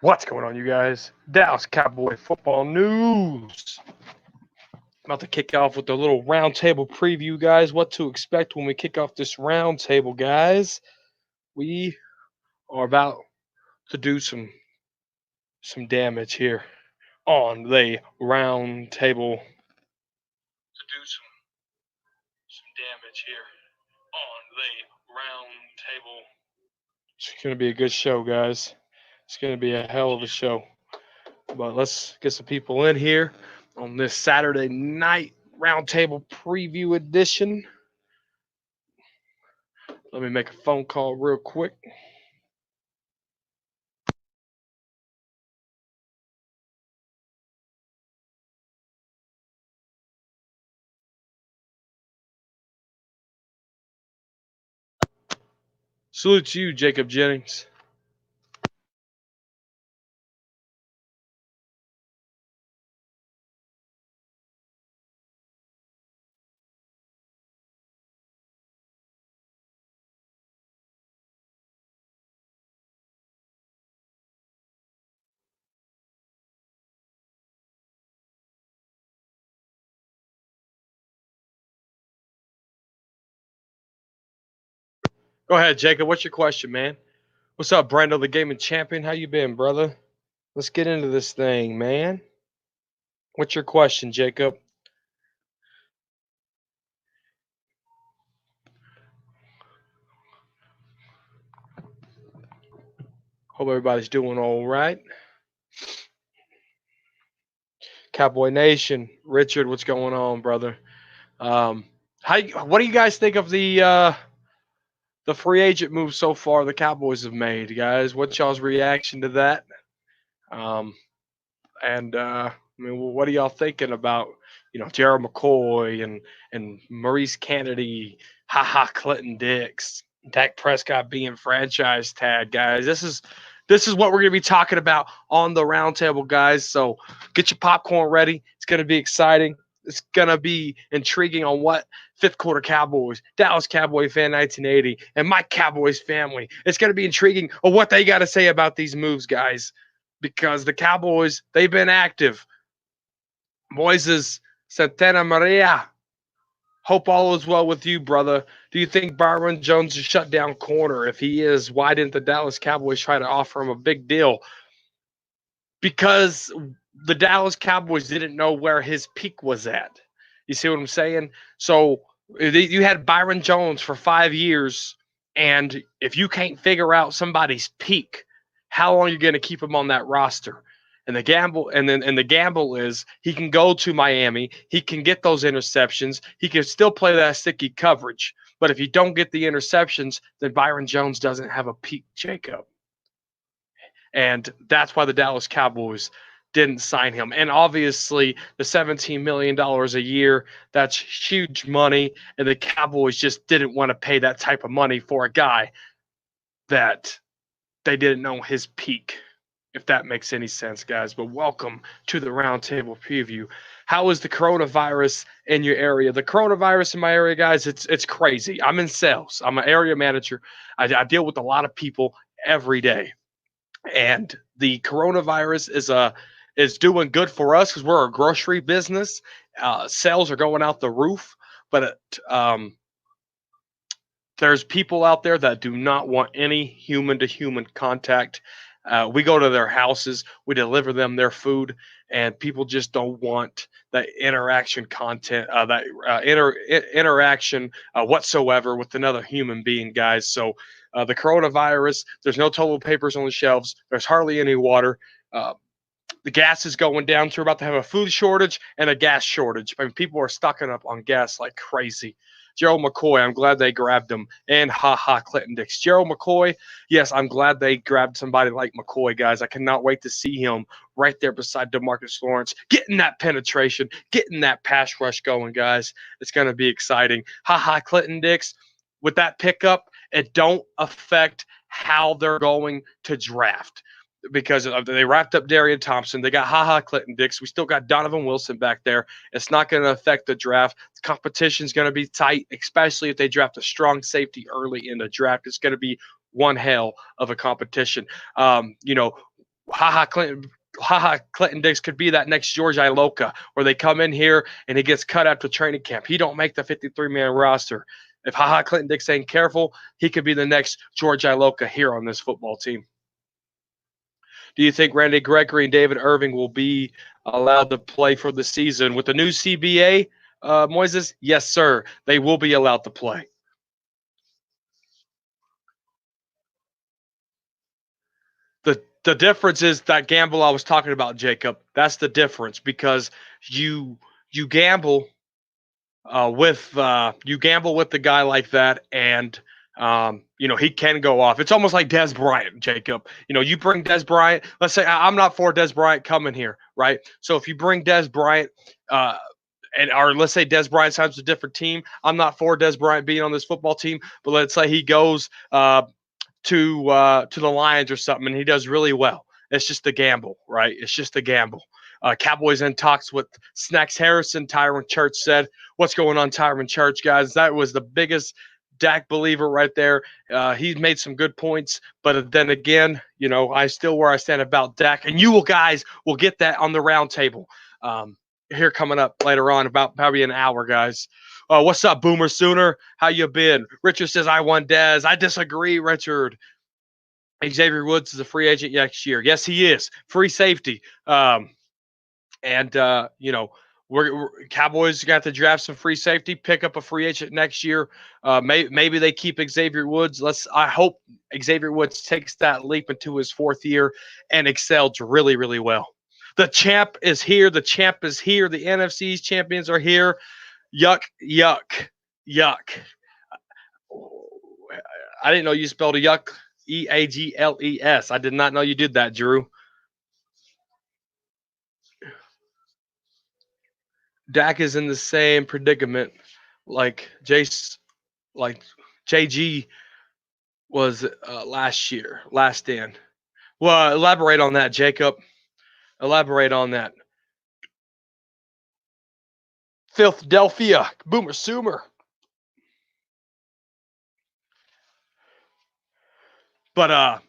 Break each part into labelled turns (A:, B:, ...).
A: What's going on, you guys? Dallas Cowboy football news. About to kick off with a little roundtable preview, guys. What to expect when we kick off this roundtable, guys? We are about to do some damage here on the roundtable. To do some damage here on the roundtable. It's gonna be a good show, guys. It's gonna be a hell of a show. But let's get some people in here on this Saturday night roundtable preview edition. Let me make a phone call real quick. Salute to you, Jacob Jennings. Go ahead, Jacob. What's your question, man? What's up, Brando, the gaming champion? How you been, brother? Let's get into this thing, man. What's your question, Jacob? Hope everybody's doing all right. Cowboy Nation, Richard, what's going on, brother? What do you guys think of the free agent move so far the Cowboys have made, guys? What's y'all's reaction to that? Um, I mean, what are y'all thinking about, Gerald McCoy and Maurice Kennedy, Clinton Dix, Dak Prescott being franchise tag, guys? This is what we're gonna be talking about on the roundtable, guys. So get your popcorn ready. It's gonna be exciting. It's gonna be intriguing on what fifth quarter Cowboys, Dallas Cowboy fan 1980, and my Cowboys family. It's gonna be intriguing on what they got to say about these moves, guys, because the Cowboys, they've been active. Moises Santana Maria, hope all is well with you, brother. Do you think Byron Jones is shut down corner? If he is, why didn't the Dallas Cowboys try to offer him a big deal? Because the Dallas Cowboys didn't know where his peak was at. You see what I'm saying? So you had Byron Jones for 5 years, and if you can't figure out somebody's peak, how long are you going to keep him on that roster? And the gamble is he can go to Miami, he can get those interceptions, he can still play that sticky coverage. But if you don't get the interceptions, then Byron Jones doesn't have a peak, Jacob. And that's why the Dallas Cowboys didn't sign him. And obviously, the $17 million a year, that's huge money. And the Cowboys just didn't want to pay that type of money for a guy that they didn't know his peak, if that makes any sense, guys. But welcome to the roundtable preview. How is the coronavirus in your area? The coronavirus in my area, guys, it's crazy. I'm in sales. I'm an area manager. I deal with a lot of people every day, and the coronavirus is doing good for us because we're a grocery business. Sales are going out the roof, but there's people out there that do not want any human to human contact. We go to their houses, we deliver them their food, and people just don't want that interaction content, interaction whatsoever with another human being, guys. So the coronavirus, there's no toilet papers on the shelves. There's hardly any water. Uh, the gas is going down. So we're about to have a food shortage and a gas shortage. I mean, people are stocking up on gas like crazy. Gerald McCoy, I'm glad they grabbed him. And Clinton Dix. Gerald McCoy, yes, I'm glad they grabbed somebody like McCoy, guys. I cannot wait to see him right there beside DeMarcus Lawrence, getting that penetration, getting that pass rush going, guys. It's going to be exciting. Clinton Dix, with that pickup, it don't affect how they're going to draft, because they wrapped up Darian Thompson. They got Clinton Dix. We still got Donovan Wilson back there. It's not going to affect the draft. The competition is going to be tight, especially if they draft a strong safety early in the draft. It's going to be one hell of a competition. You know, Clinton Dix could be that next George Iloka, where they come in here and he gets cut after training camp. He don't make the 53-man roster. If Clinton Dix ain't careful, he could be the next George Iloka here on this football team. Do you think Randy Gregory and David Irving will be allowed to play for the season with the new CBA, Moises? Yes, sir. They will be allowed to play. The difference is that gamble I was talking about, Jacob. That's the difference, because you gamble you gamble with the guy like that, and he can go off. It's almost like Dez Bryant, Jacob. You bring Dez Bryant. Let's say I'm not for Dez Bryant coming here, right? So if you bring Dez Bryant, or let's say Dez Bryant signs a different team, I'm not for Dez Bryant being on this football team. But let's say he goes to the Lions or something, and he does really well. It's just a gamble, right? It's just a gamble. Cowboys in talks with Snacks Harrison. Tyron Church said, "What's going on, Tyron Church, guys?" That was the biggest Dak believer right there. He's made some good points, but then again, I still where I stand about Dak, and you guys will get that on the round table here coming up later on, about probably an hour, guys. What's up, Boomer Sooner? How you been? Richard says, I want Dez. I disagree, Richard. Xavier Woods is a free agent next year. Yes, he is. Free safety. We're Cowboys got to draft some free safety, pick up a free agent next year. Maybe they keep Xavier Woods. I hope Xavier Woods takes that leap into his fourth year and excels really, really well. The champ is here. The champ is here. The NFC's champions are here. Yuck, yuck, yuck. I didn't know you spelled a yuck, Eagles. I did not know you did that, Drew. Dak is in the same predicament like JG was last in. Well, elaborate on that, Jacob. Elaborate on that. Philadelphia, Boomer Sooner. But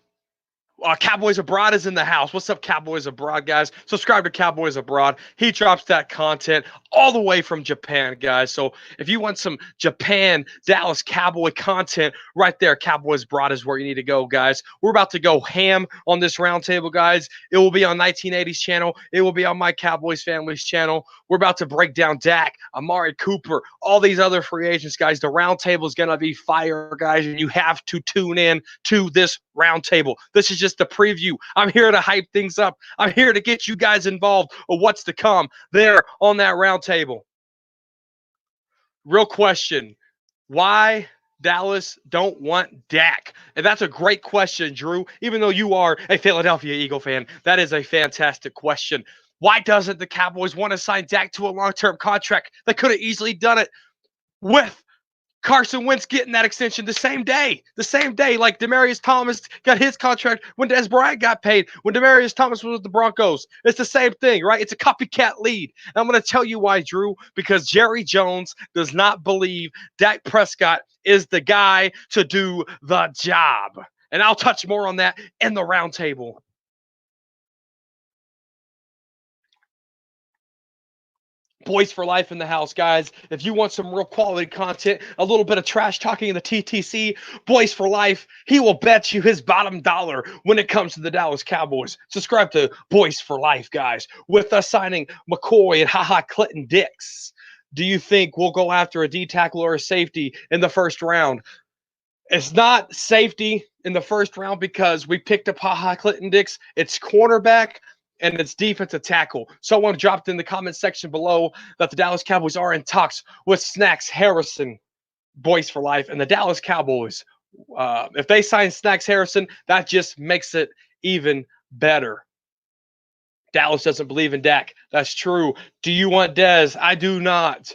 A: Cowboys Abroad is in the house. What's up, Cowboys Abroad, guys? Subscribe to Cowboys Abroad. He drops that content all the way from Japan, guys. So if you want some Japan Dallas Cowboy content, right there, Cowboys Abroad is where you need to go, guys. We're about to go ham on this roundtable, guys. It will be on 1980s channel. It will be on my Cowboys Families channel. We're about to break down Dak, Amari Cooper, all these other free agents, guys. The roundtable is going to be fire, guys, and you have to tune in to this roundtable. This is just a preview. I'm here to hype things up. I'm here to get you guys involved with what's to come there on that roundtable. Real question. Why Dallas don't want Dak? And that's a great question, Drew. Even though you are a Philadelphia Eagle fan, that is a fantastic question. Why doesn't the Cowboys want to sign Dak to a long-term contract? They could have easily done it with Carson Wentz getting that extension the same day. Like Demaryius Thomas got his contract when Dez Bryant got paid, when Demaryius Thomas was with the Broncos. It's the same thing, right? It's a copycat lead. And I'm going to tell you why, Drew, because Jerry Jones does not believe Dak Prescott is the guy to do the job. And I'll touch more on that in the roundtable. Boys for Life in the house, guys. If you want some real quality content, a little bit of trash talking in the TTC, Boys for Life, he will bet you his bottom dollar when it comes to the Dallas Cowboys. Subscribe to Boys for Life, guys. With us signing McCoy and Clinton Dix, do you think we'll go after a D tackle or a safety in the first round? It's not safety in the first round because we picked up Clinton Dix. It's cornerback and it's defensive tackle. Someone dropped in the comment section below that the Dallas Cowboys are in talks with Snacks Harrison, Boys for Life, and the Dallas Cowboys. If they sign Snacks Harrison, that just makes it even better. Dallas doesn't believe in Dak. That's true. Do you want Dez? I do not.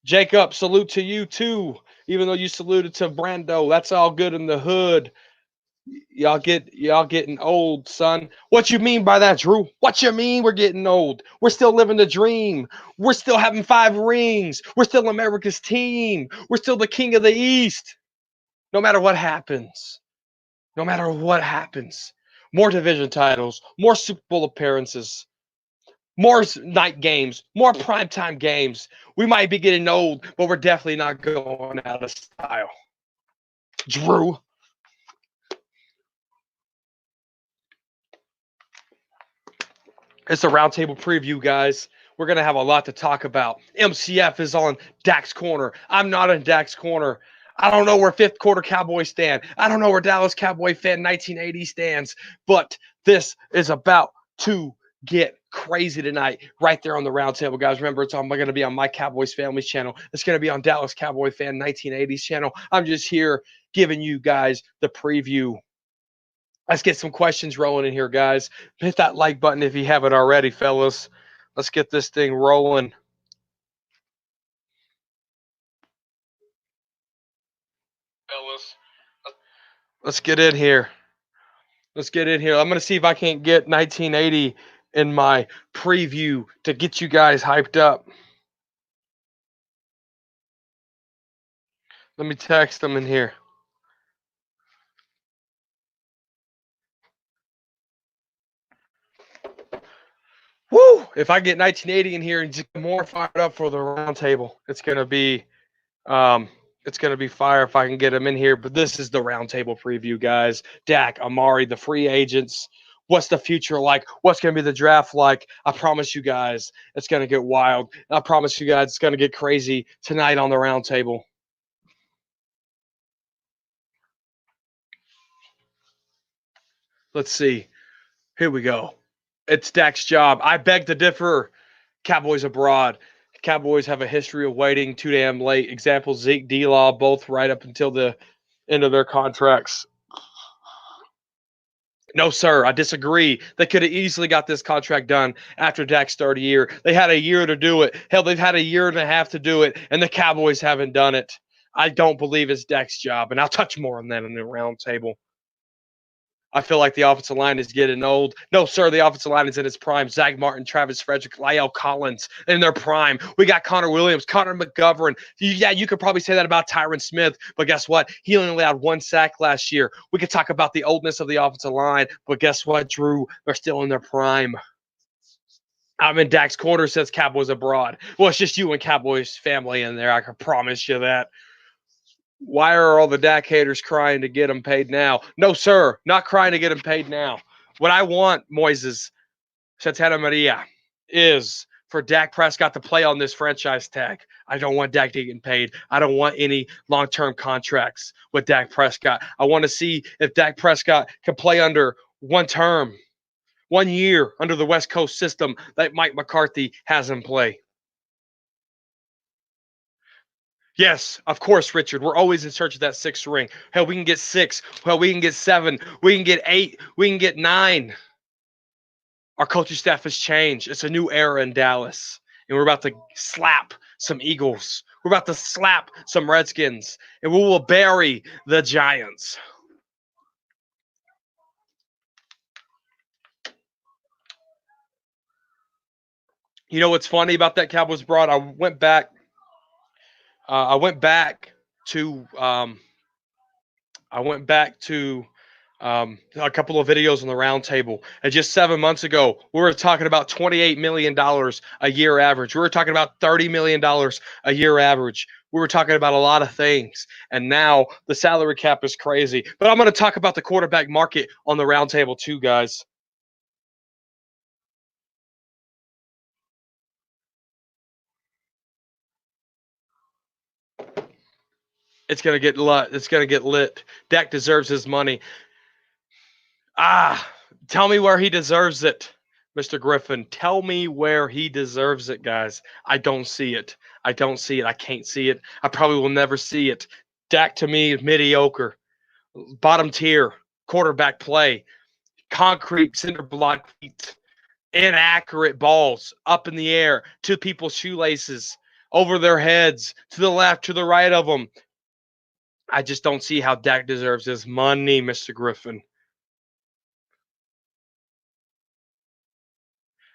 A: Jacob, salute to you too. Even though you saluted to Brando, that's all good in the hood. Y'all getting old, son. What you mean by that, Drew? What you mean we're getting old? We're still living the dream. We're still having 5 rings. We're still America's team. We're still the king of the East. No matter what happens. No matter what happens. more division titles, more Super Bowl appearances, more night games, more primetime games. We might be getting old, but we're definitely not going out of style. Drew. It's a roundtable preview, guys. We're going to have a lot to talk about. MCF is on Dak's corner. I'm not in Dak's corner. I don't know where fifth quarter Cowboys stand. I don't know where Dallas Cowboy fan 1980 stands. But this is about to get crazy tonight right there on the roundtable, guys. Remember, it's going to be on my Cowboys Families channel. It's going to be on Dallas Cowboy fan 1980s channel. I'm just here giving you guys the preview. Let's get some questions rolling in here, guys. Hit that like button if you haven't already, fellas. Let's get this thing rolling. Fellas, let's get in here. Let's get in here. I'm going to see if I can't get 1980 in my preview to get you guys hyped up. Let me text them in here. Woo! If I get 1980 in here and just more fired up for the roundtable, it's going to be fire if I can get them in here. But this is the roundtable preview, guys. Dak, Amari, the free agents. What's the future like? What's going to be the draft like? I promise you guys, it's going to get wild. I promise you guys, it's going to get crazy tonight on the roundtable. Let's see. Here we go. It's Dak's job. I beg to differ. Cowboys abroad. Cowboys have a history of waiting too damn late. Example, Zeke, D-Law, both right up until the end of their contracts. No, sir, I disagree. They could have easily got this contract done after Dak's third year. They had a year to do it. Hell, they've had a year and a half to do it, and the Cowboys haven't done it. I don't believe it's Dak's job, and I'll touch more on that in the round table. I feel like the offensive line is getting old. No, sir, the offensive line is in its prime. Zach Martin, Travis Frederick, Lyle Collins in their prime. We got Connor Williams, Connor McGovern. Yeah, you could probably say that about Tyron Smith, but guess what? He only had one sack last year. We could talk about the oldness of the offensive line, but guess what, Drew? They're still in their prime. I'm in Dak's corner, says Cowboys abroad. Well, it's just you and Cowboys family in there. I can promise you that. Why are all the Dak haters crying to get him paid now? No, sir, not crying to get him paid now. What I want, Moises, Santana Maria, is for Dak Prescott to play on this franchise tag. I don't want Dak to get paid. I don't want any long-term contracts with Dak Prescott. I want to see if Dak Prescott can play under one term, 1 year under the West Coast system that Mike McCarthy has in play. Yes, of course, Richard. We're always in search of that sixth ring. Hell, we can get 6. Hell, we can get 7. We can get 8. We can get 9. Our coaching staff has changed. It's a new era in Dallas. And we're about to slap some Eagles. We're about to slap some Redskins. And we will bury the Giants. You know what's funny about that Cowboys broad? I went back to a couple of videos on the round table. And just 7 months ago, we were talking about $28 million a year average. We were talking about $30 million a year average. We were talking about a lot of things. And now the salary cap is crazy. But I'm going to talk about the quarterback market on the round table too, guys. It's going to get lit. It's going to get lit. Dak deserves his money. Tell me where he deserves it, Mr. Griffin. Tell me where he deserves it, guys. I don't see it. I don't see it. I can't see it. I probably will never see it. Dak to me is mediocre, bottom tier quarterback play, concrete cinder block feet, inaccurate balls up in the air to people's shoelaces, over their heads, to the left, to the right of them. I just don't see how Dak deserves his money, Mr. Griffin.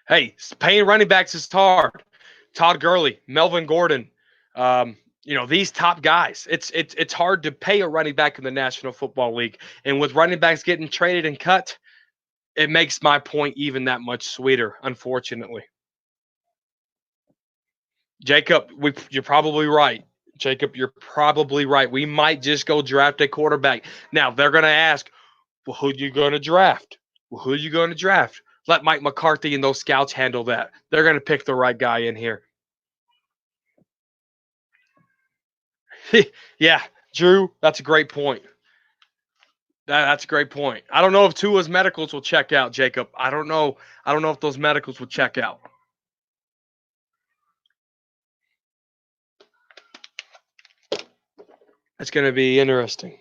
A: Hey, paying running backs is hard. Todd Gurley, Melvin Gordon, these top guys. It's hard to pay a running back in the National Football League. And with running backs getting traded and cut, it makes my point even that much sweeter, unfortunately. Jacob, you're probably right. Jacob, you're probably right. We might just go draft a quarterback. Now, they're going to ask, well, who are you going to draft? Well, who are you going to draft? Let Mike McCarthy and those scouts handle that. They're going to pick the right guy in here. Yeah, Drew, that's a great point. That's a great point. I don't know if Tua's medicals will check out, Jacob. I don't know. I don't know if those medicals will check out. That's going to be interesting.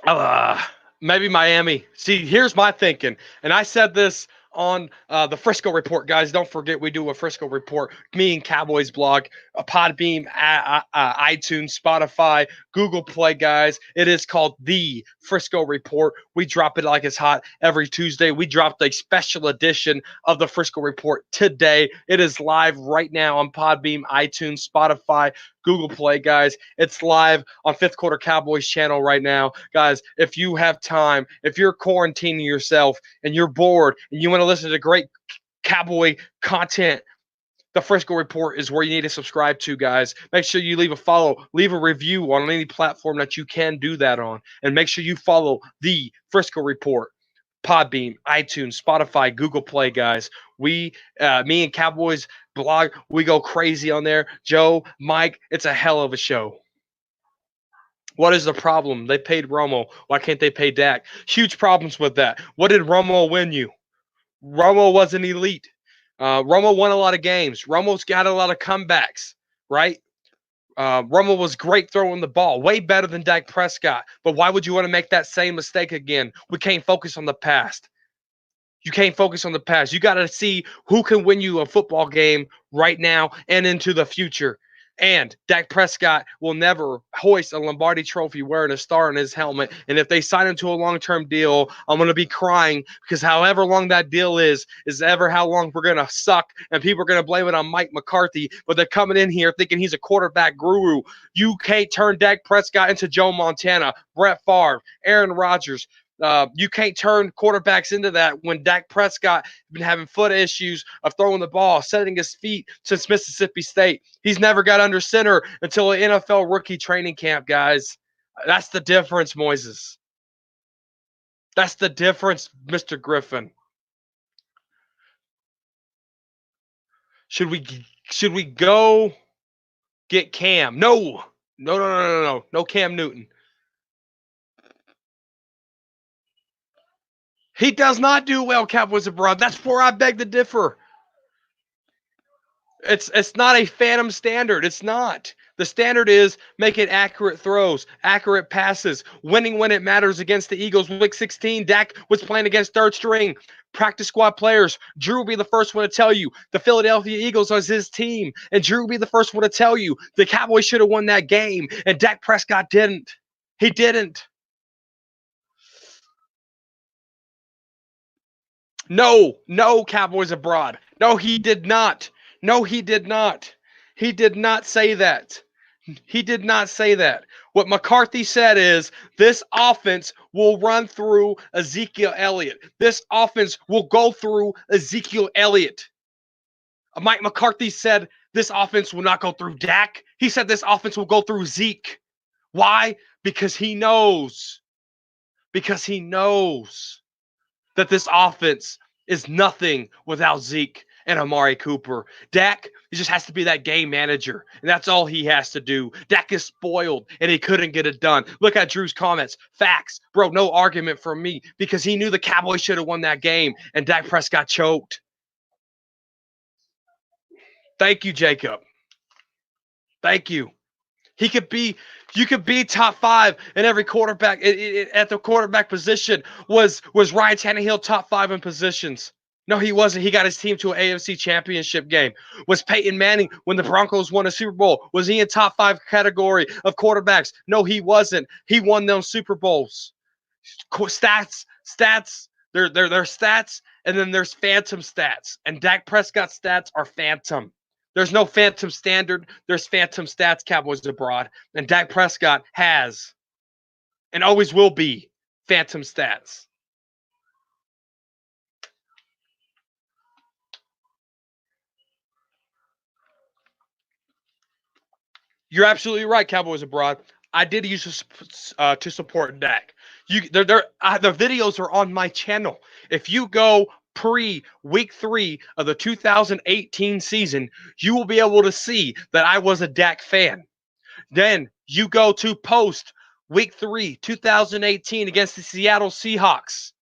A: Uh, Maybe Miami. See, here's my thinking, and I said this on the Frisco Report, guys. Don't forget we do a Frisco Report. Me and Cowboys blog, a Podbeam, iTunes, Spotify, Google Play, guys. It is called the Frisco Report. We drop it like it's hot every Tuesday. We dropped a special edition of the Frisco Report today. It is live right now on Podbeam, iTunes, Spotify, Google Play, guys. It's live on Fifth Quarter Cowboys channel right now. Guys, if you have time, if you're quarantining yourself and you're bored and you want to listen to great Cowboy content, the Frisco Report is where you need to subscribe to, guys. Make sure you leave a follow, leave a review on any platform that you can do that on. And make sure you follow the Frisco Report. Podbeam, iTunes, Spotify, Google Play, guys. Me and Cowboys blog, we go crazy on there. Joe, Mike, it's a hell of a show. What is the problem? They paid Romo. Why can't they pay Dak? Huge problems with that. What did Romo win you? Romo wasn't elite. Romo won a lot of games. Romo's got a lot of comebacks, right? Romo was great throwing the ball, way better than Dak Prescott. But why would you want to make that same mistake again? We can't focus on the past. You can't focus on the past. You got to see who can win you a football game right now and into the future. And Dak Prescott will never hoist a Lombardi trophy wearing a star on his helmet. And if they sign him to a long-term deal, I'm going to be crying because however long that deal is ever how long we're going to suck. And people are going to blame it on Mike McCarthy. But they're coming in here thinking he's a quarterback guru. You can't turn Dak Prescott into Joe Montana, Brett Favre, Aaron Rodgers. You can't turn quarterbacks into that when Dak Prescott has been having foot issues of throwing the ball, setting his feet since Mississippi State. He's never got under center until an NFL rookie training camp, guys. That's the difference, Moises. That's the difference, Mr. Griffin. Should we go get Cam? No. No Cam Newton. He does not do well, Cowboys abroad. That's where I beg to differ. It's not a phantom standard. It's not. The standard is making accurate throws, accurate passes, winning when it matters against the Eagles. Week 16, Dak was playing against third string practice squad players. Drew will be the first one to tell you the Philadelphia Eagles was his team. And Drew will be the first one to tell you the Cowboys should have won that game. And Dak Prescott didn't. He didn't. No, Cowboys abroad. No, he did not. No, he did not. He did not say that. He did not say that. What McCarthy said is this offense will run through Ezekiel Elliott. This offense will go through Ezekiel Elliott. Mike McCarthy said this offense will not go through Dak. He said this offense will go through Zeke. Why? Because he knows. Because he knows that this offense is nothing without Zeke and Amari Cooper. Dak just has to be that game manager, and that's all he has to do. Dak is spoiled, and he couldn't get it done. Look at Drew's comments. Facts. Bro, no argument from me because he knew the Cowboys should have won that game, and Dak Prescott choked. Thank you, Jacob. Thank you. You could be top five in every quarterback at the quarterback position. Was Ryan Tannehill top five in positions? No, he wasn't. He got his team to an AFC championship game. Was Peyton Manning when the Broncos won a Super Bowl? Was he in top five category of quarterbacks? No, he wasn't. He won those Super Bowls. Stats. They're stats, and then there's phantom stats. And Dak Prescott's stats are phantom. There's no phantom standard. There's phantom stats, Cowboys abroad. And Dak Prescott has and always will be phantom stats. You're absolutely right, Cowboys abroad. I did use to support Dak. The videos are on my channel. If you go pre-week 3 of the 2018 season, you will be able to see that I was a Dak fan. Then you go to post week 3, 2018 against the Seattle Seahawks.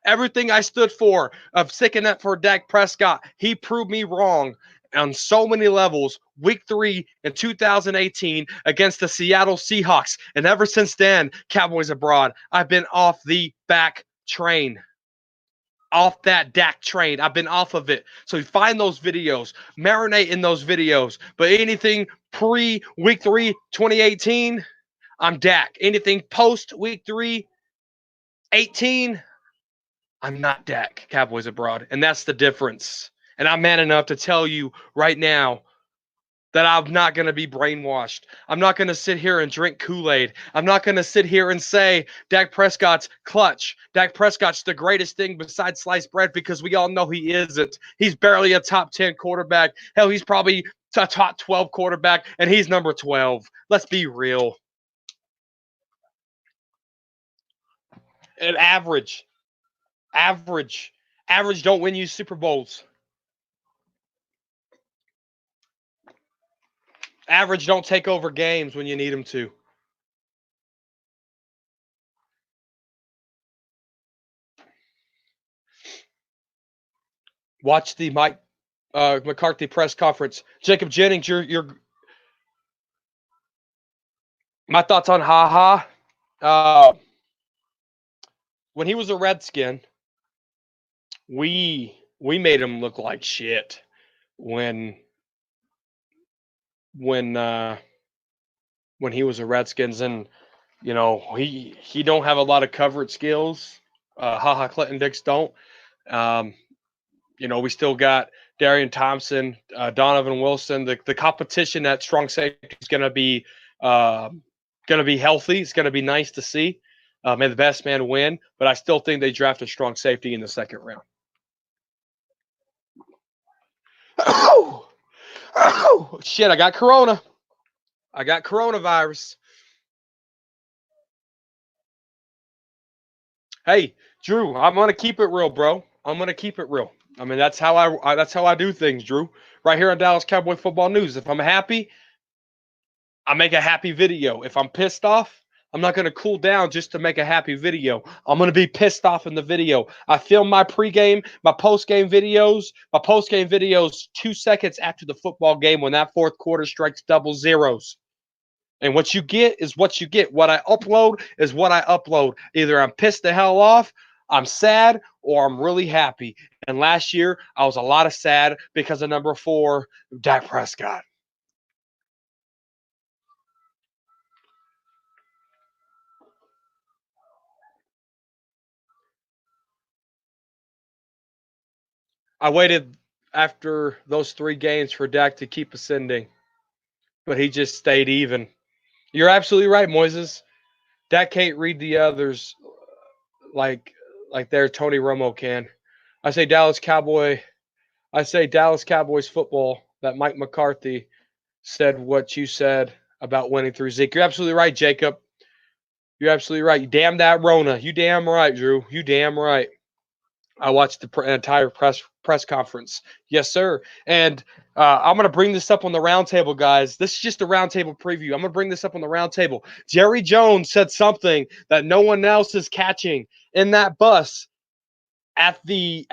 A: Everything I stood for of sticking up for Dak Prescott, he proved me wrong on so many levels. Week 3 in 2018 against the Seattle Seahawks. And ever since then, Cowboys abroad, I've been off the back train. Off that Dak train. I've been off of it. So you find those videos, marinate in those videos. But anything pre-week 3, 2018, I'm Dak. Anything post-week 3, 18, I'm not Dak, Cowboys abroad. And that's the difference. And I'm man enough to tell you right now that I'm not going to be brainwashed. I'm not going to sit here and drink Kool-Aid. I'm not going to sit here and say Dak Prescott's clutch. Dak Prescott's the greatest thing besides sliced bread, because we all know he isn't. He's barely a top 10 quarterback. Hell, he's probably a top 12 quarterback, and he's number 12. Let's be real. And average don't win you Super Bowls. Average don't take over games when you need them to. Watch the Mike McCarthy press conference. Jacob Jennings, my thoughts on Ha Ha. When he was a Redskin, we made him look like shit when he was a Redskins, and you know he don't have a lot of coverage skills. Ha Ha Clinton Dix don't. You know, we still got Darian Thompson, Donovan Wilson. The competition at strong safety is going to be healthy. It's going to be nice to see. May the best man win, but I still think they draft a strong safety in the second round. Oh, shit, I got corona. I got coronavirus. Hey, Drew, I'm going to keep it real, bro. I'm going to keep it real. I mean, that's how I do things, Drew. Right here on Dallas Cowboy Football News. If I'm happy, I make a happy video. If I'm pissed off, I'm not going to cool down just to make a happy video. I'm going to be pissed off in the video. I film my pregame, my postgame videos. My postgame videos 2 seconds after the football game when that fourth quarter strikes double zeros. And what you get is what you get. What I upload is what I upload. Either I'm pissed the hell off, I'm sad, or I'm really happy. And last year, I was a lot of sad because of number 4, Dak Prescott. I waited after those 3 games for Dak to keep ascending, but he just stayed even. You're absolutely right, Moises. Dak can't read the others like their Tony Romo can. I say Dallas Cowboys football, that Mike McCarthy said what you said about winning through Zeke. You're absolutely right, Jacob. You're absolutely right. You damn that Rona. You damn right, Drew. You damn right. I watched the entire press conference. Yes, sir. And I'm going to bring this up on the roundtable, guys. This is just a roundtable preview. I'm going to bring this up on the roundtable. Jerry Jones said something that no one else is catching in that bus at the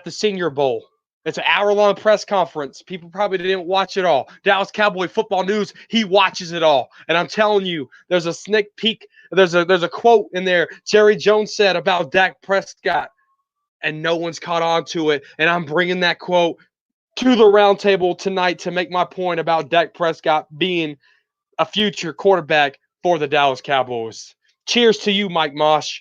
A: Senior Bowl. It's an hour-long press conference. People probably didn't watch it all. Dallas Cowboy Football News, he watches it all. And I'm telling you, there's a sneak peek. There's a quote in there Jerry Jones said about Dak Prescott, and no one's caught on to it. And I'm bringing that quote to the roundtable tonight to make my point about Dak Prescott being a future quarterback for the Dallas Cowboys. Cheers to you, Mike Mosh.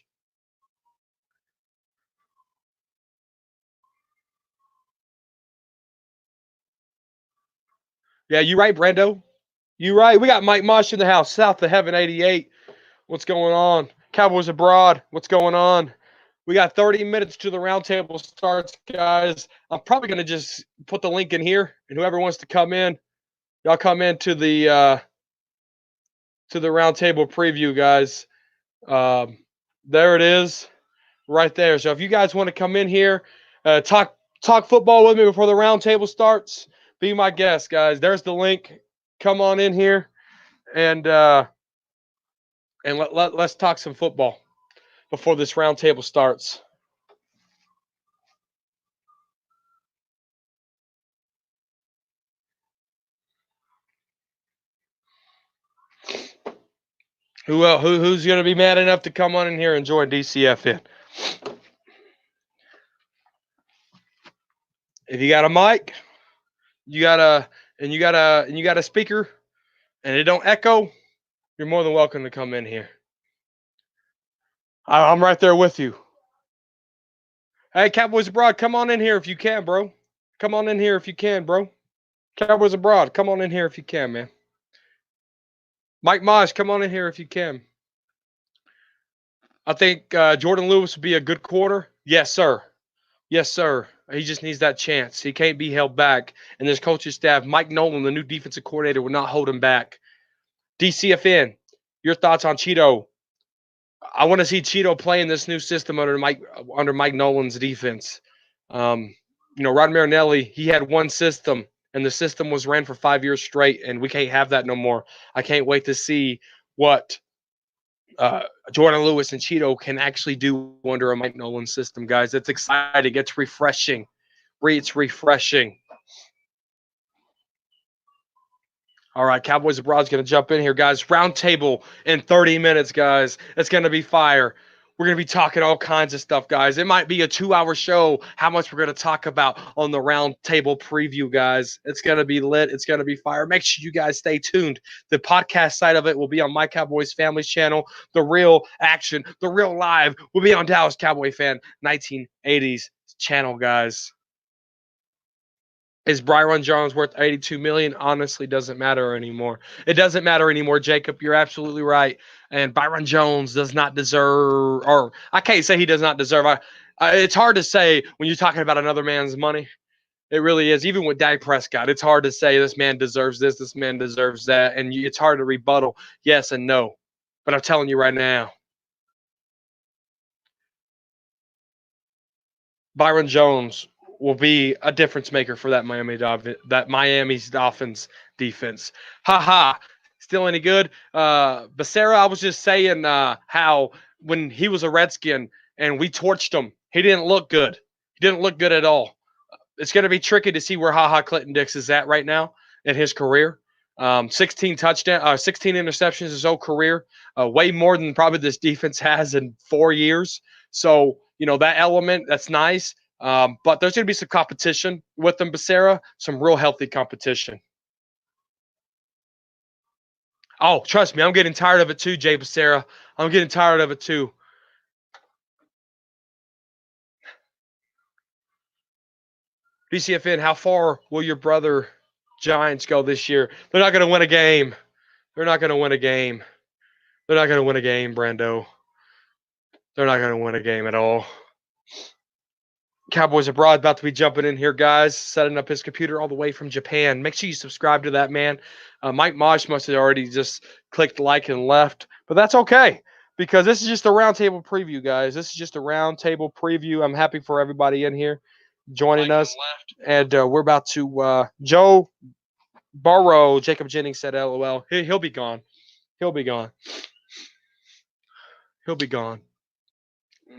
A: Yeah, you right, Brando. You right. We got Mike Mosh in the house, south of Heaven 88. What's going on? Cowboys abroad. What's going on? We got 30 minutes to the roundtable starts, guys. I'm probably going to just put the link in here, and whoever wants to come in, y'all come into the roundtable preview, guys. Um, there it is, right there. So if you guys want to come in here, talk football with me before the roundtable starts, be my guest, guys. There's the link. Come on in here, and let's talk some football before this roundtable starts. Who's going to be mad enough to come on in here and join DCFN? If you got a mic, you got a speaker, and it don't echo, you're more than welcome to come in here. I'm right there with you. Hey, Cowboys Abroad, come on in here if you can, bro. Come on in here if you can, bro. Cowboys Abroad, come on in here if you can, man. Mike Mosh, come on in here if you can. I think Jordan Lewis would be a good quarter. Yes, sir. Yes, sir. He just needs that chance. He can't be held back. And this coaching staff, Mike Nolan, the new defensive coordinator, will not hold him back. DCFN, your thoughts on Cheeto? I want to see Cheeto play in this new system under Mike Nolan's defense. Rod Marinelli, he had one system, and the system was ran for 5 years straight, and we can't have that no more. I can't wait to see what Jordan Lewis and Cheeto can actually do under a Mike Nolan system, guys. It's exciting. It's refreshing. It's refreshing. All right, Cowboys Abroad's going to jump in here, guys. Roundtable in 30 minutes, guys. It's going to be fire. We're going to be talking all kinds of stuff, guys. It might be a 2-hour show, how much we're going to talk about on the roundtable preview, guys. It's going to be lit. It's going to be fire. Make sure you guys stay tuned. The podcast side of it will be on My Cowboys Family's channel. The real action, the real live will be on Dallas Cowboy Fan 1980s channel, guys. Is Byron Jones worth $82 million? Honestly, doesn't matter anymore. It doesn't matter anymore, Jacob. You're absolutely right. And Byron Jones does not deserve, or I can't say he does not deserve. It's hard to say when you're talking about another man's money. It really is. Even with Dak Prescott, it's hard to say this man deserves this man deserves that, and it's hard to rebuttal yes and no. But I'm telling you right now, Byron Jones will be a difference maker for that Miami's Dolphins defense. Ha ha. Still any good? Becerra, I was just saying how when he was a Redskin and we torched him, he didn't look good. He didn't look good at all. It's going to be tricky to see where Clinton Dix is at right now in his career. 16 interceptions his whole career, way more than probably this defense has in 4 years. So, that element, that's nice. But there's going to be some competition with them, Becerra, some real healthy competition. Oh, trust me, I'm getting tired of it too, Jay Becerra. I'm getting tired of it too. DCFN, how far will your brother Giants go this year? They're not going to win a game. They're not going to win a game. They're not going to win a game, Brando. They're not going to win a game at all. Cowboys Abroad about to be jumping in here, guys, setting up his computer all the way from Japan. Make sure you subscribe to that, man. Mike Mosh must have already just clicked like and left, but that's okay because this is just a roundtable preview, guys. This is just a roundtable preview. I'm happy for everybody in here joining us, and we're about to Joe Burrow. Jacob Jennings said, "LOL." He'll be gone. He'll be gone. He'll be gone.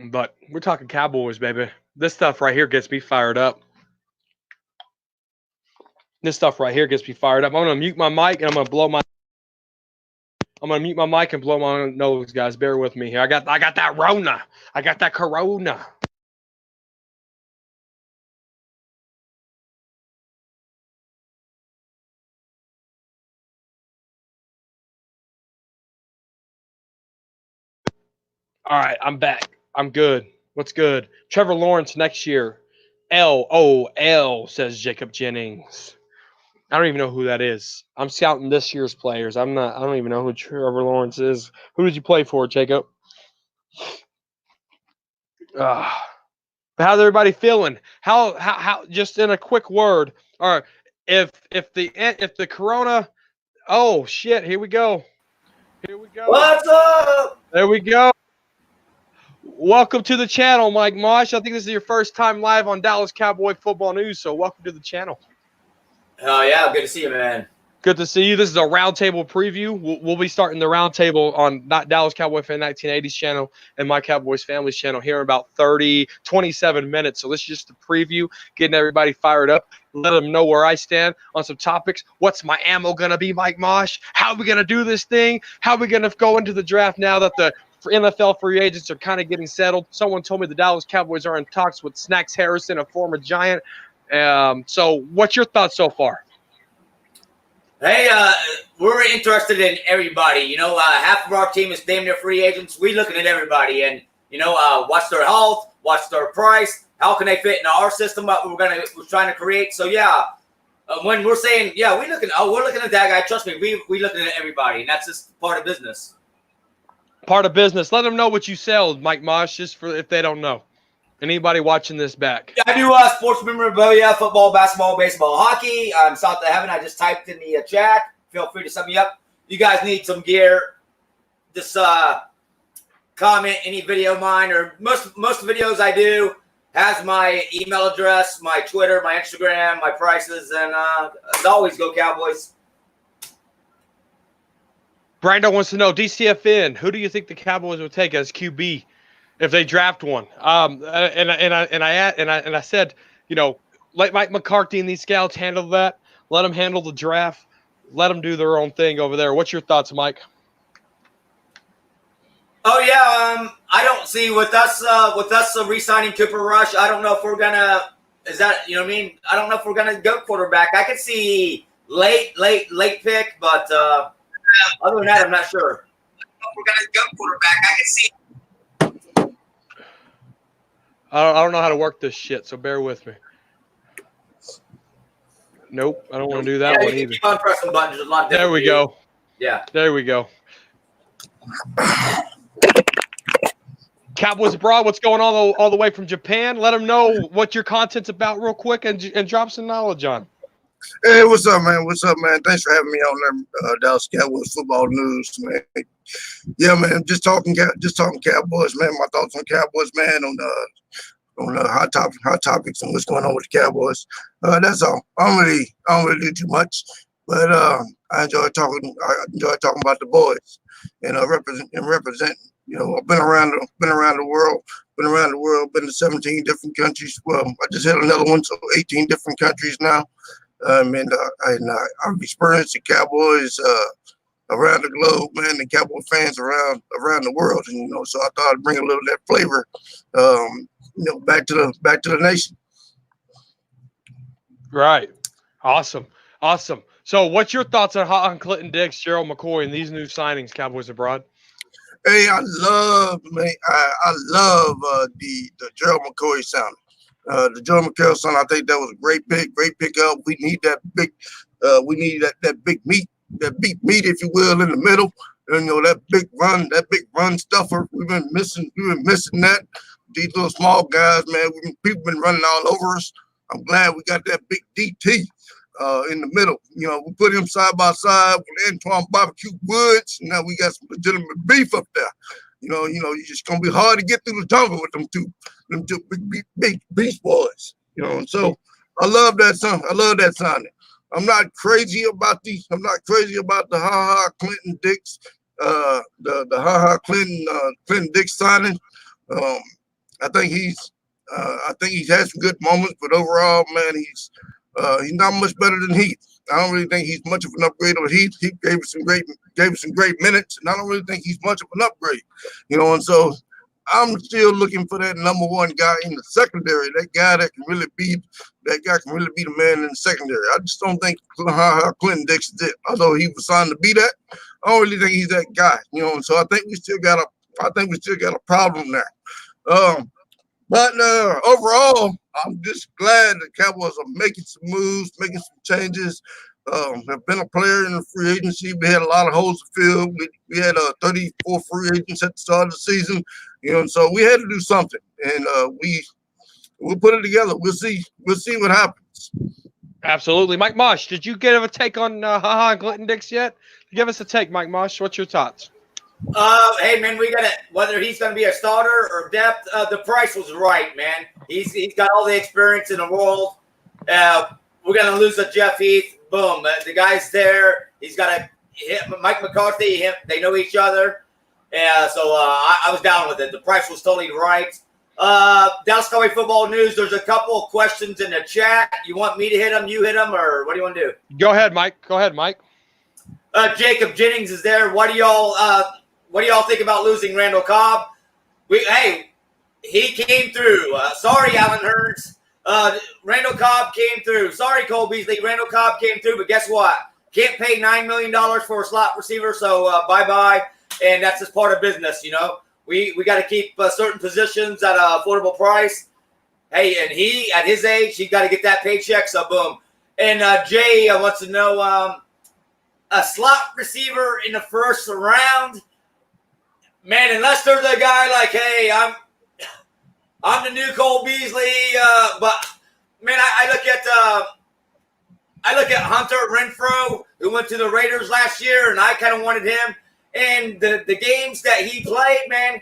A: But we're talking Cowboys, baby. This stuff right here gets me fired up. This stuff right here gets me fired up. I'm gonna mute my mic and I'm gonna mute my mic and blow my nose, guys. Bear with me here. I got that Rona. I got that Corona. All right, I'm back. I'm good. What's good? Trevor Lawrence next year. LOL, says Jacob Jennings. I don't even know who that is. I'm scouting this year's players. I'm not. I don't even know who Trevor Lawrence is. Who did you play for, Jacob? Uh, how's everybody feeling? How? Just in a quick word, or if the corona. Oh shit! Here we go. Here we go.
B: What's up?
A: There we go. Welcome to the channel, Mike Mosh. I think this is your first time live on Dallas Cowboy Football News, so welcome to the channel.
B: Oh yeah, good to see you, man.
A: Good to see you. This is a roundtable preview. We'll be starting the roundtable on Dallas Cowboy Fan 1980s channel and my Cowboys Families channel here in about 27 minutes. So this is just a preview, getting everybody fired up. Let them know where I stand on some topics. What's my ammo going to be, Mike Mosh? How are we going to do this thing? How are we going to go into the draft now that the NFL free agents are kind of getting settled? Someone told me the Dallas Cowboys are in talks with Snacks Harrison, a former Giant. So what's your thoughts so far?
B: Hey, we're interested in everybody. You know, half of our team is damn near free agents. We're looking at everybody, and you know, what's their health, what's their price, how can they fit into our system? What we're trying to create. So yeah, when we're saying we're looking at that guy. Trust me, we looking at everybody, and that's just part of business.
A: Part of business. Let them know what you sell, Mike Mosh, just for if they don't know. Anybody watching this back?
B: Yeah, I do sports memorabilia, football, basketball, baseball, hockey. I'm south of heaven. I just typed in the chat. Feel free to sum me up. You guys need some gear. Just comment any video of mine, or most videos I do has my email address, my Twitter, my Instagram, my prices, and as always, go Cowboys.
A: Brando wants to know, DCFN, who do you think the Cowboys will take as QB if they draft one? And I said, you know, let Mike McCarthy and these scouts handle that. Let them handle the draft. Let them do their own thing over there. What's your thoughts, Mike?
B: Oh yeah, I don't see with us re-signing Cooper Rush. I don't know if we're gonna. Is that, you know what I mean? I don't know if we're gonna go quarterback. I could see late pick, but other than that, I'm not sure. We're gonna go quarterback. I could see.
A: I don't know how to work this shit, so bear with me. Nope, I don't want to do that one either.
B: Keep on pressing buttons. There's a lot.
A: There we go.
B: Yeah.
A: There we go. Cowboys Abroad, what's going on all the way from Japan? Let them know what your content's about real quick and drop some knowledge on.
C: Hey, what's up, man? What's up, man? Thanks for having me on there, Dallas Cowboys Football News, man. Yeah, man. Just talking Cowboys, man. My thoughts on Cowboys, man. On hot topics and what's going on with the Cowboys. That's all. I don't really do too much, but I enjoy talking. About the boys and representing. You know, I've been around the world. Been to 17 different countries. Well, I just had another one, so 18 different countries now. I've experienced the Cowboys around the globe, man, the Cowboy fans around the world, and you know, so I thought I'd bring a little of that flavor, you know, back to the nation.
A: Right. Awesome. So, what's your thoughts on Clinton Dix, Gerald McCoy, and these new signings, Cowboys Abroad?
C: Hey, I love the Gerald McCoy sound. The Gerald McCoy sound, I think that was a great pickup. We need that big, that big meat, that big meat, if you will, in the middle. And, you know, that big run stuffer. We've been missing that. These little small guys, man, people been running all over us. I'm glad we got that big DT in the middle. You know, we put him side by side with Antoine Barbecue Woods. Now we got some legitimate beef up there. You know, it's just gonna be hard to get through the jungle with them two big beast boys. You know, and so I love that song. I love that signing. I'm not crazy about the Clinton Dix, the Clinton Dix signing. I think he's had some good moments, but overall, man, he's not much better than Heath. I don't really think he's much of an upgrade over Heath. He gave us some great minutes, and I don't really think he's much of an upgrade. You know, and so I'm still looking for that number one guy in the secondary. That guy can really be the man in the secondary. I just don't think Clinton Dix did. Although he was signed to be that, I don't really think he's that guy. You know, and so I think we still got a problem there. But overall, I'm just glad the Cowboys are making some moves, making some changes. have been a player in the free agency. We had a lot of holes to fill. We had 34 free agents at the start of the season, and so we had to do something. And we'll put it together. We'll see what happens.
A: Absolutely. Mike Mosh, did you get a take on HaHa and Clinton Dix yet? Give us a take, Mike Mosh. What's your thoughts?
B: Hey man, we gotta whether he's gonna be a starter or depth. The price was right, man. He's got all the experience in the world. We're gonna lose a Jeff Heath. Boom, the guy's there. He's got a Mike McCarthy. They know each other. Yeah, so I was down with it. The price was totally right. Dallas Cowboys football news. There's a couple of questions in the chat. You want me to hit them? You hit them, or what do you want to do?
A: Go ahead, Mike.
B: Jacob Jennings is there. What do y'all think about losing Randall Cobb? He came through. Sorry, Alan Hurts. Randall Cobb came through. Sorry, Cole Beasley. Randall Cobb came through, but guess what? Can't pay $9 million for a slot receiver, so bye-bye. And that's just part of business, you know. We got to keep certain positions at an affordable price. Hey, and he, at his age, he got to get that paycheck, so boom. And Jay wants to know a slot receiver in the first round. Man, unless there's a guy like, hey, I'm the new Cole Beasley, but man, I look at Hunter Renfrow, who went to the Raiders last year, and I kind of wanted him. And the games that he played, man,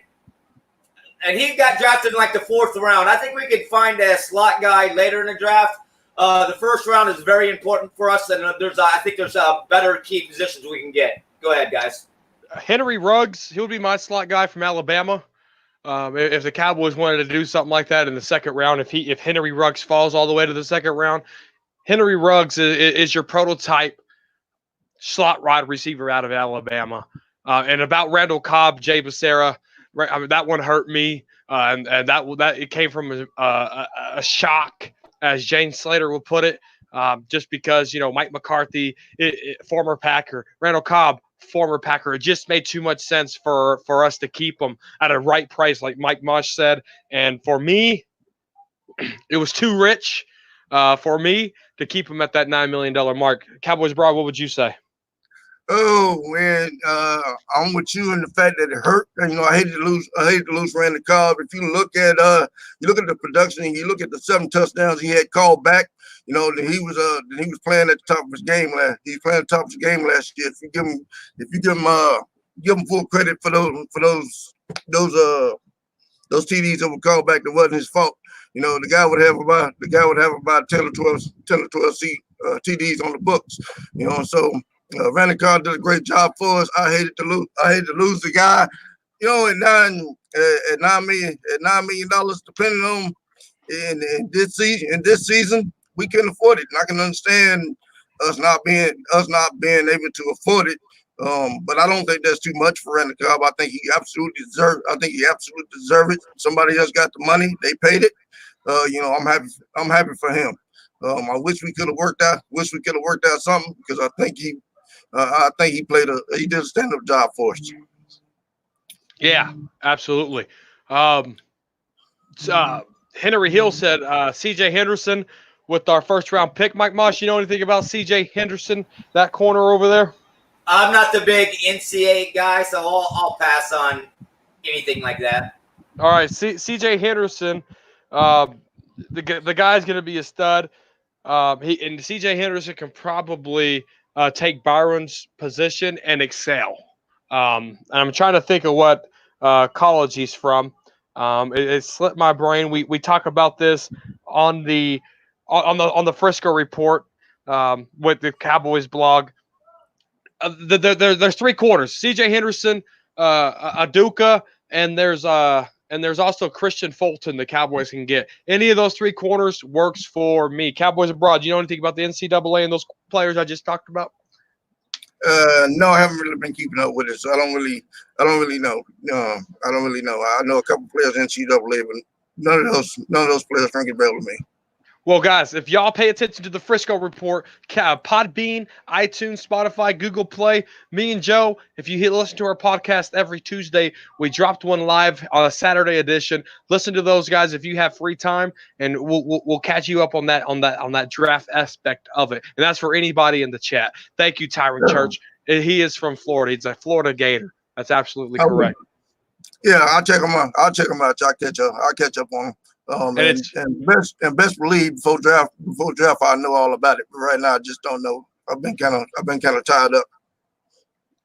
B: and he got drafted in like the 4th round. I think we could find a slot guy later in the draft. The first round is very important for us, and I think there's better key positions we can get. Go ahead, guys.
A: Henry Ruggs, he'll be my slot guy from Alabama. If the Cowboys wanted to do something like that in the second round, if Henry Ruggs falls all the way to the second round, Henry Ruggs is your prototype slot wide receiver out of Alabama. And about Randall Cobb, Jay Becerra, that one hurt me, and that it came from a shock, as Jane Slater would put it, just because Mike McCarthy, former Packer, Randall Cobb, former Packer. It just made too much sense for us to keep him at a right price, like Mike Mosh said. And for me, it was too rich for me to keep him at that $9 million mark. Cowboys Broad, what would you say?
C: Oh man, I'm with you in the fact that it hurt. And, I hated to lose Randall Cobb. If you look at the production and you look at the 7 touchdowns he had called back, that he was playing at the top of his game last. He was playing at the top of his game last year. If you give him full credit for those TDs that were called back, that wasn't his fault. The guy would have about 10 or 12 TDs on the books. So. Randall Cobb did a great job for us. I hated to lose the guy. At $9 million, depending on in this season, we couldn't afford it. And I can understand us not being able to afford it. But I don't think that's too much for Randall Cobb. I think he absolutely deserves it. Somebody else got the money, they paid it. I'm happy for him. I wish we could have worked out something, because I think he did a stand-up job for us.
A: Yeah, absolutely. Henry Hill said C.J. Henderson with our first-round pick. Mike Mosh, you know anything about C.J. Henderson, that corner over there?
B: I'm not the big NCAA guy, so I'll pass on anything like that.
A: All right, C.J. Henderson, the guy's going to be a stud. C.J. Henderson can probably take Byron's position and excel. And I'm trying to think of what college he's from. It slipped my brain. We talk about this on the Frisco report with the Cowboys blog. There's 3 quarters: C.J. Henderson, Aduka, and there's also Christian Fulton the Cowboys can get. Any of those 3 corners works for me. Cowboys Abroad, you know anything about the NCAA and those players I just talked about?
C: No, I haven't really been keeping up with it, so I don't really know. I don't really know. I know a couple players in NCAA, but none of those players ring a bell to me.
A: Well, guys, if y'all pay attention to the Frisco Report, Podbean, iTunes, Spotify, Google Play, me and Joe, if you listen to our podcast every Tuesday, we dropped one live on a Saturday edition. Listen to those guys if you have free time, and we'll catch you up on that draft aspect of it. And that's for anybody in the chat. Thank you, Tyron Church. He is from Florida. He's a Florida Gator. That's absolutely correct.
C: Yeah, I'll check him out. I'll catch up on him. And best believe before draft I know all about it. But right now I just don't know. I've been kind of tied up.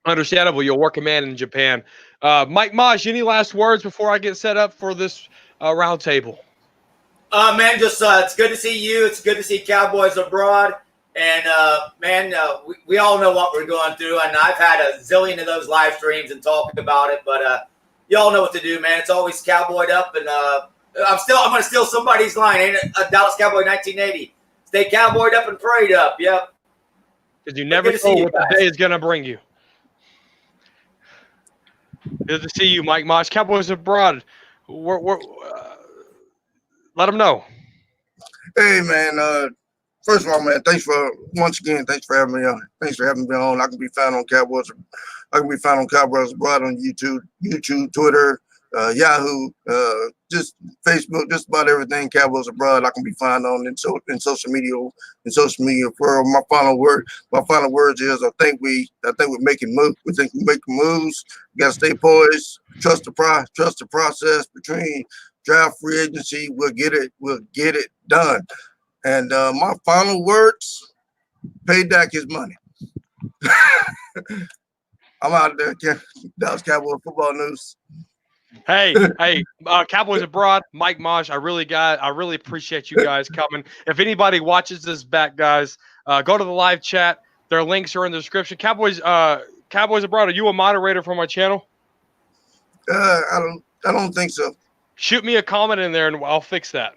A: Understandable. You'll work a man in Japan. Mike Maj, any last words before I get set up for this roundtable?
B: Man, just it's good to see you. It's good to see Cowboys abroad. And man, we all know what we're going through. And I've had a zillion of those live streams and talking about it. But y'all know what to do, man. It's always cowboyed up. And I'm going to steal somebody's line. Ain't it? Dallas Cowboy 1980. Stay cowboyed up and prayed up. Yep.
A: Because you never know what the day is going to bring you. Good to see you, Mike Mosh. Cowboys abroad. Let them know.
C: Hey, man. First of all, man, thanks for having me on. Thanks for having me on. I can be found on Cowboys Abroad on YouTube, Twitter, Yahoo, just Facebook, just about everything Cowboys Abroad. I can be found on in social media. For my final words is I think we're making moves. We think we're making moves. We got to stay poised. Trust the process between draft, free agency. We'll get it done. And my final words: pay Dak his money. I'm out there. Dallas Cowboys football news.
A: Hey, Cowboys abroad, Mike Mosh. I really appreciate you guys coming. If anybody watches this back, guys, go to the live chat. Their links are in the description. Cowboys abroad. Are you a moderator for my channel?
C: I don't think so.
A: Shoot me a comment in there, and I'll fix that.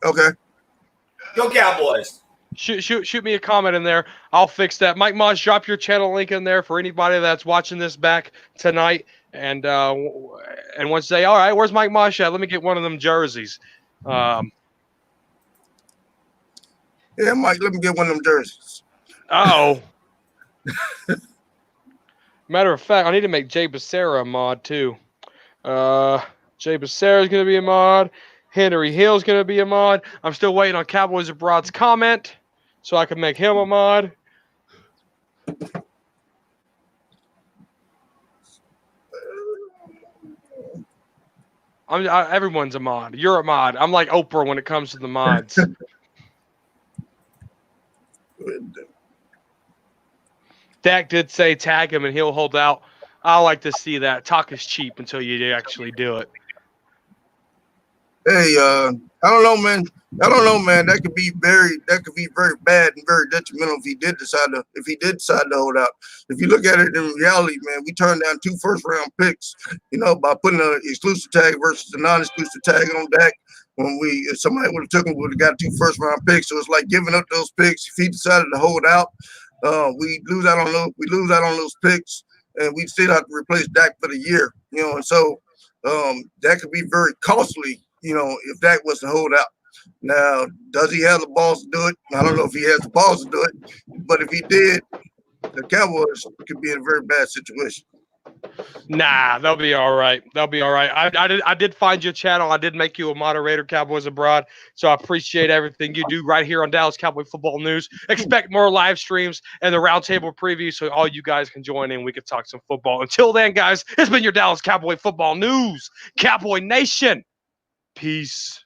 C: Okay.
B: Go Cowboys.
A: Shoot me a comment in there. I'll fix that. Mike Mosh, drop your channel link in there for anybody that's watching this back tonight. And once you say, all right, where's Mike Mosh at? Let me get one of them jerseys.
C: Yeah, Mike, let me get one of them jerseys.
A: Oh. Matter of fact, I need to make Jay Becerra a mod too. Jay Becerra is going to be a mod. Henry Hill's going to be a mod. I'm still waiting on Cowboys Abroad's comment so I can make him a mod. Everyone's a mod. You're a mod. I'm like Oprah when it comes to the mods. Dak did say tag him and he'll hold out. I like to see that. Talk is cheap until you actually do it.
C: Hey, I don't know, man. That could be very bad and very detrimental if he did decide to hold out. If you look at it in reality, man, we turned down 2 first-round picks, by putting an exclusive tag versus a non-exclusive tag on Dak. If somebody would have took him, we would have got 2 first-round picks. So it's like giving up those picks. If he decided to hold out, we lose out on those picks, and we still have to replace Dak for the year. And so that could be very costly. If Dak was to hold out. Now, does he have the balls to do it? I don't know if he has the balls to do it, but if he did, the Cowboys could be in a very bad situation.
A: Nah, they'll be all right. I did find your channel. I did make you a moderator, Cowboys Abroad. So I appreciate everything you do right here on Dallas Cowboy Football News. Expect more live streams and the roundtable preview so all you guys can join in. We can talk some football. Until then, guys, it's been your Dallas Cowboy Football News. Cowboy Nation. Peace.